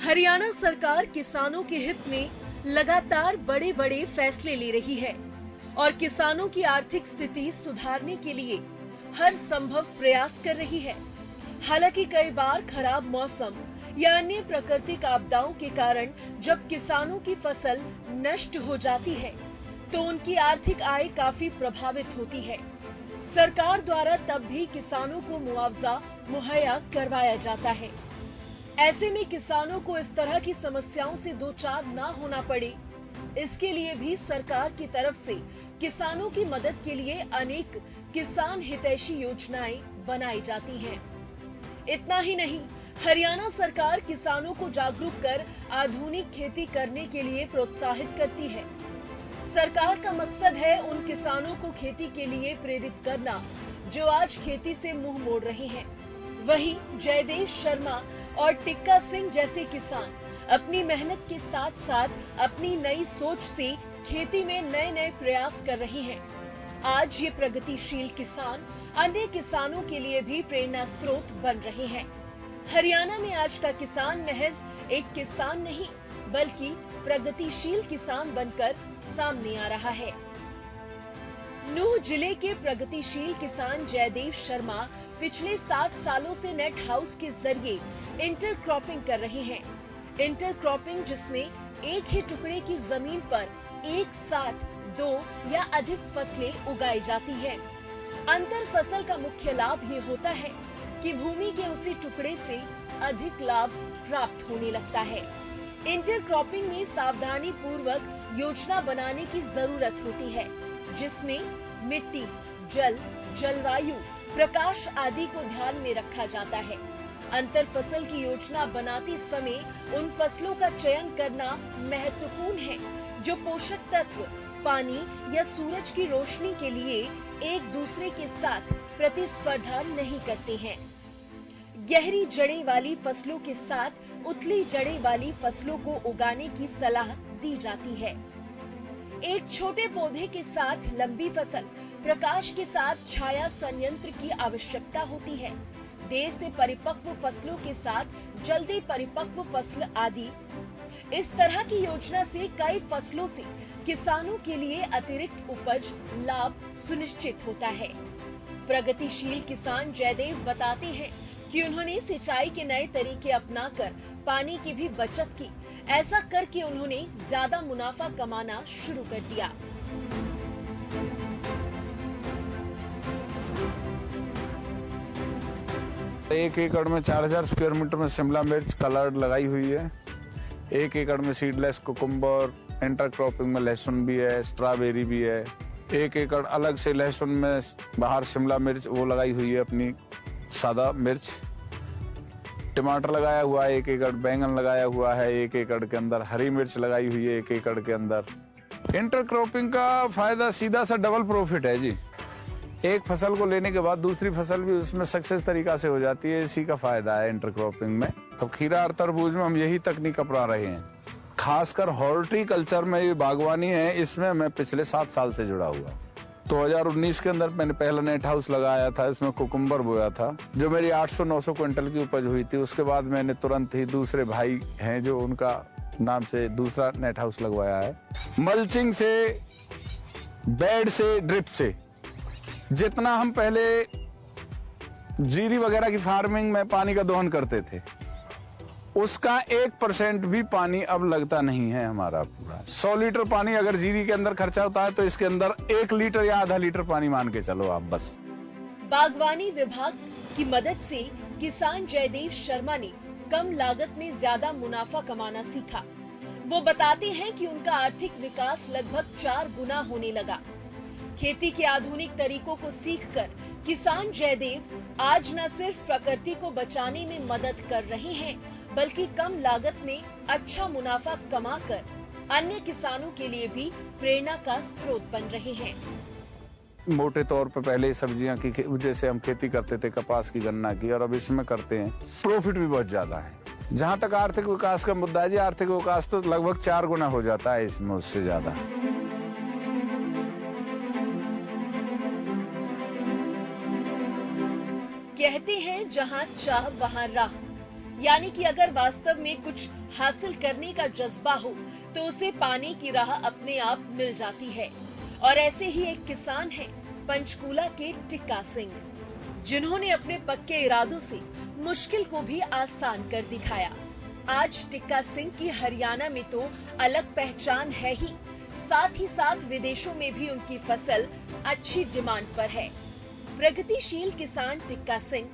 हरियाणा सरकार किसानों के हित में लगातार बड़े बड़े फैसले ले रही है और किसानों की आर्थिक स्थिति सुधारने के लिए हर संभव प्रयास कर रही है। हालांकि कई बार खराब मौसम या अन्य प्राकृतिक आपदाओं के कारण जब किसानों की फसल नष्ट हो जाती है तो उनकी आर्थिक आय काफी प्रभावित होती है। सरकार द्वारा तब भी किसानों को मुआवजा मुहैया करवाया जाता है। ऐसे में किसानों को इस तरह की समस्याओं से दो चार न होना पड़े, इसके लिए भी सरकार की तरफ से किसानों की मदद के लिए अनेक किसान हितैषी योजनाएं बनाई जाती हैं। इतना ही नहीं, हरियाणा सरकार किसानों को जागरूक कर आधुनिक खेती करने के लिए प्रोत्साहित करती है। सरकार का मकसद है उन किसानों को खेती के लिए प्रेरित करना जो आज खेती से मुंह मोड़ रहे हैं। वहीं जयदेव शर्मा और टिक्का सिंह जैसे किसान अपनी मेहनत के साथ साथ अपनी नई सोच से खेती में नए नए प्रयास कर रहे हैं। आज ये प्रगतिशील किसान अन्य किसानों के लिए भी प्रेरणा स्रोत बन रहे हैं। हरियाणा में आज का किसान महज एक किसान नहीं बल्कि प्रगतिशील किसान बनकर सामने आ रहा है। नूंह जिले के प्रगतिशील किसान जयदेव शर्मा पिछले 7 सालों से नेट हाउस के जरिए इंटरक्रॉपिंग कर रहे हैं। इंटरक्रॉपिंग जिसमें एक ही टुकड़े की जमीन पर एक साथ 2 या अधिक फसलें उगाई जाती हैं। अंतर फसल का मुख्य लाभ ये होता है कि भूमि के उसी टुकड़े से अधिक लाभ प्राप्त होने लगता है। इंटरक्रॉपिंग में सावधानी पूर्वक योजना बनाने की जरूरत होती है, जिसमें मिट्टी, जल, जलवायु, प्रकाश आदि को ध्यान में रखा जाता है। अंतर फसल की योजना बनाते समय उन फसलों का चयन करना महत्वपूर्ण है जो पोषक तत्व, पानी या सूरज की रोशनी के लिए एक दूसरे के साथ प्रतिस्पर्धा नहीं करते हैं। गहरी जड़ें वाली फसलों के साथ उथली जड़ें वाली फसलों को उगाने की सलाह दी जाती है। एक छोटे पौधे के साथ लंबी फसल, प्रकाश के साथ छाया संयंत्र की आवश्यकता होती है। देर से परिपक्व फसलों के साथ जल्दी परिपक्व फसल आदि। इस तरह की योजना से कई फसलों से किसानों के लिए अतिरिक्त उपज लाभ सुनिश्चित होता है। प्रगतिशील किसान जयदेव बताते हैं कि उन्होंने सिंचाई के नए तरीके अपनाकर पानी की भी बचत की। ऐसा करके उन्होंने ज्यादा मुनाफा कमाना शुरू कर दिया। एक एकड़ में 4000 स्क्वायर मीटर में शिमला मिर्च कलर्ड लगाई हुई है। 1 एकड़ में सीडलेस कुकुम्बर, इंटरक्रॉपिंग में लहसुन भी है, स्ट्रॉबेरी भी है। 1 एकड़ अलग से लहसुन में बाहर शिमला मिर्च वो लगाई हुई है, अपनी सादा मिर्च। टमाटर लगाया हुआ है 1 एकड़, बैंगन लगाया हुआ है 1 एकड़ के अंदर, हरी मिर्च लगाई हुई है 1 एकड़ के अंदर। इंटरक्रॉपिंग का फायदा सीधा सा डबल प्रॉफिट है जी। एक फसल को लेने के बाद दूसरी फसल भी उसमें सक्सेस तरीका से हो जाती है, इसी का फायदा है इंटरक्रॉपिंग में। अब खीरा और तरबूज में हम यही तकनीक अपना रहे हैं। खासकर हॉर्टिकल्चर में ये बागवानी है, इसमें मैं पिछले 7 साल से जुड़ा हुआ। 2019 के अंदर मैंने पहला नेट हाउस लगाया था, उसमें कुकुम्बर बोया था जो मेरी 800-900 क्विंटल की उपज हुई थी। उसके बाद मैंने तुरंत ही दूसरे भाई हैं जो उनका नाम से दूसरा नेट हाउस लगवाया है। मल्चिंग से, बेड से, ड्रिप से, जितना हम पहले जीरी वगैरह की फार्मिंग में पानी का दोहन करते थे उसका 1% भी पानी अब लगता नहीं है हमारा। पूरा 100 लीटर पानी अगर जीरी के अंदर खर्चा होता है तो इसके अंदर 1 लीटर या आधा लीटर पानी मान के चलो आप बस। बागवानी विभाग की मदद से किसान जयदेव शर्मा ने कम लागत में ज्यादा मुनाफा कमाना सीखा। वो बताते हैं कि उनका आर्थिक विकास लगभग 4 गुना होने लगा। खेती के आधुनिक तरीकों को सीखकर किसान जयदेव आज न सिर्फ प्रकृति को बचाने में मदद कर रहे हैं बल्कि कम लागत में अच्छा मुनाफा कमाकर अन्य किसानों के लिए भी प्रेरणा का स्रोत बन रहे हैं। मोटे तौर पर पहले सब्जियां की जैसे हम खेती करते थे, कपास की, गन्ना की, और अब इसमें करते हैं, प्रॉफिट भी बहुत ज्यादा है। जहां तक आर्थिक विकास का मुद्दा है जी, आर्थिक विकास तो लगभग 4 गुना हो जाता है इसमें, उससे ज्यादा। कहते हैं जहां चाह वहां राह। यानी कि अगर वास्तव में कुछ हासिल करने का जज्बा हो तो उसे पाने की राह अपने आप मिल जाती है। और ऐसे ही एक किसान हैं पंचकूला के टिक्का सिंह, जिन्होंने अपने पक्के इरादों से मुश्किल को भी आसान कर दिखाया। आज टिक्का सिंह की हरियाणा में तो अलग पहचान है ही, साथ ही साथ विदेशों में भी उनकी फसल अच्छी डिमांड पर है। प्रगतिशील किसान टिक्का सिंह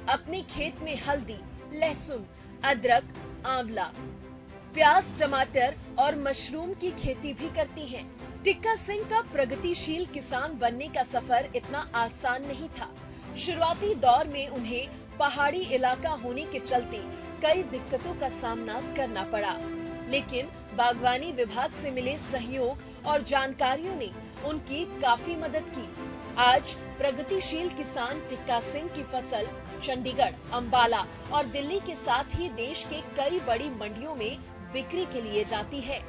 अपने खेत में हल्दी, लहसुन, अदरक, आंवला, प्याज, टमाटर और मशरूम की खेती भी करती हैं। टिक्का सिंह का प्रगतिशील किसान बनने का सफर इतना आसान नहीं था। शुरुआती दौर में उन्हें पहाड़ी इलाका होने के चलते कई दिक्कतों का सामना करना पड़ा, लेकिन बागवानी विभाग से मिले सहयोग और जानकारियों ने उनकी काफी मदद की। आज प्रगतिशील किसान टिक्का सिंह की फसल चंडीगढ़, अंबाला और दिल्ली के साथ ही देश के कई बड़ी मंडियों में बिक्री के लिए जाती है।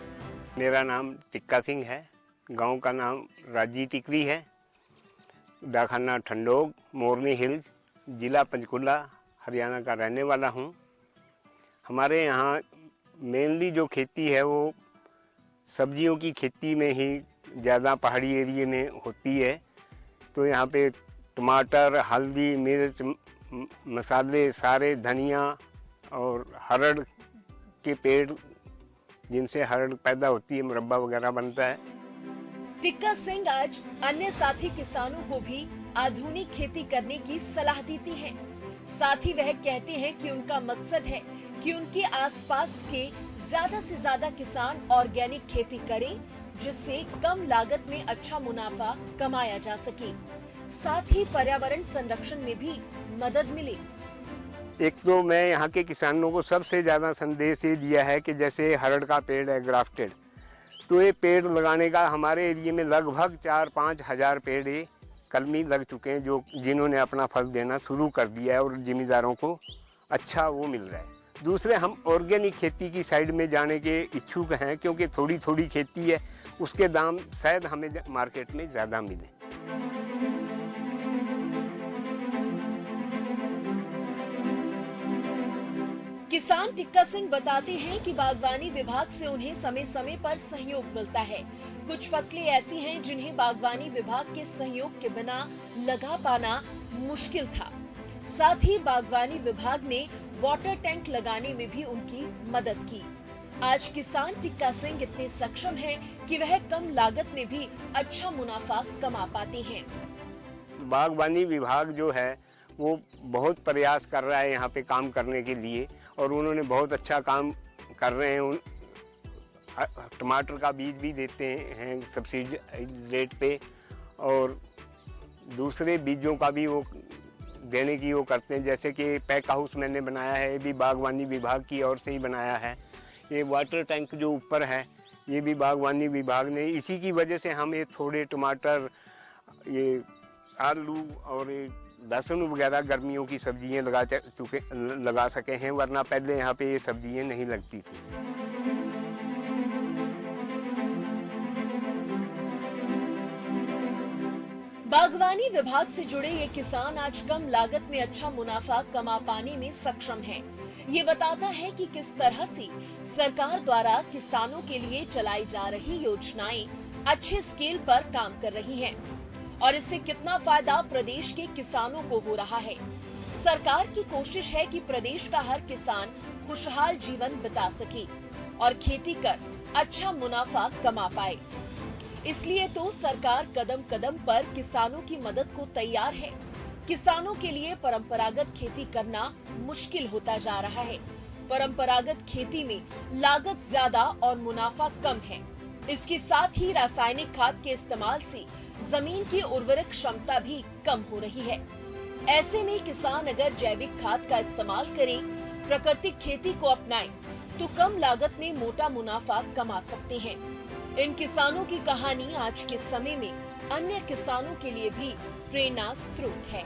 मेरा नाम टिक्का सिंह है। गांव का नाम राजी टिकरी है। डाखाना ठंडोग, मोरनी हिल्स, जिला पंचकुला, हरियाणा का रहने वाला हूं। हमारे यहाँ मेनली जो खेती है वो सब्जियों की खेती में ही ज़्यादा पहाड़ी एरिया में होती है। तो यहाँ पे टमाटर, हल्दी, मिर्च, मसाले सारे, धनिया और हरड़ के पेड़, जिनसे हरड़ पैदा होती है, मुरब्बा वगैरह बनता है। टिक्का सिंह आज अन्य साथी किसानों को भी आधुनिक खेती करने की सलाह देती हैं। साथ ही वह कहते हैं कि उनका मकसद है कि उनके आसपास के ज्यादा से ज्यादा किसान ऑर्गेनिक खेती करें, जिससे कम लागत में अच्छा मुनाफा कमाया जा सके, साथ ही पर्यावरण संरक्षण में भी मदद मिले। एक तो मैं यहाँ के किसानों को सबसे ज्यादा संदेश ये दिया है कि जैसे हरड़ का पेड़ है ग्राफ्टेड, तो ये पेड़ लगाने का हमारे एरिया में लगभग 4-5 हजार पेड़ ये कलमी लग चुके हैं, जो जिन्होंने अपना फल देना शुरू कर दिया है और जिम्मेदारों को अच्छा वो मिल रहा है। दूसरे, हम ऑर्गेनिक खेती की साइड में जाने के इच्छुक हैं, क्योंकि थोड़ी थोड़ी खेती है, उसके दाम शायद हमें मार्केट में ज़्यादा मिले। किसान टिक्का सिंह बताते हैं कि बागवानी विभाग से उन्हें समय समय पर सहयोग मिलता है। कुछ फसलें ऐसी हैं जिन्हें बागवानी विभाग के सहयोग के बिना लगा पाना मुश्किल था। साथ ही बागवानी विभाग ने वाटर टैंक लगाने में भी उनकी मदद की। आज किसान टिक्का सिंह इतने सक्षम हैं कि वह कम लागत में भी अच्छा मुनाफा कमा पाते हैं। बागवानी विभाग जो है वो बहुत प्रयास कर रहा है यहाँ पे काम करने के लिए, और उन्होंने बहुत अच्छा काम कर रहे हैं। टमाटर का बीज भी देते हैं सब्सिडी रेट पे, और दूसरे बीजों का भी वो देने की वो करते हैं। जैसे कि पैक हाउस मैंने बनाया है, ये भी बागवानी विभाग की ओर से ही बनाया है। ये वाटर टैंक जो ऊपर है, ये भी बागवानी विभाग ने, इसी की वजह से हम ये थोड़े टमाटर, ये आलू और ये लहसुन वगैरह गर्मियों की सब्जियां लगा सके हैं, वरना पहले यहाँ पे ये सब्जियां नहीं लगती थी। बागवानी विभाग से जुड़े ये किसान आज कम लागत में अच्छा मुनाफा कमा पाने में सक्षम हैं। ये बताता है कि किस तरह से सरकार द्वारा किसानों के लिए चलाई जा रही योजनाएं अच्छे स्केल पर काम कर रही हैं और इससे कितना फायदा प्रदेश के किसानों को हो रहा है। सरकार की कोशिश है कि प्रदेश का हर किसान खुशहाल जीवन बिता सके और खेती कर अच्छा मुनाफा कमा पाए। इसलिए तो सरकार कदम कदम पर किसानों की मदद को तैयार है। किसानों के लिए परंपरागत खेती करना मुश्किल होता जा रहा है। परंपरागत खेती में लागत ज्यादा और मुनाफा कम है। इसके साथ ही रासायनिक खाद के इस्तेमाल से जमीन की उर्वरक क्षमता भी कम हो रही है। ऐसे में किसान अगर जैविक खाद का इस्तेमाल करें, प्राकृतिक खेती को अपनाएं, तो कम लागत में मोटा मुनाफा कमा सकते हैं। इन किसानों की कहानी आज के समय में अन्य किसानों के लिए भी प्रेरणा स्रोत है।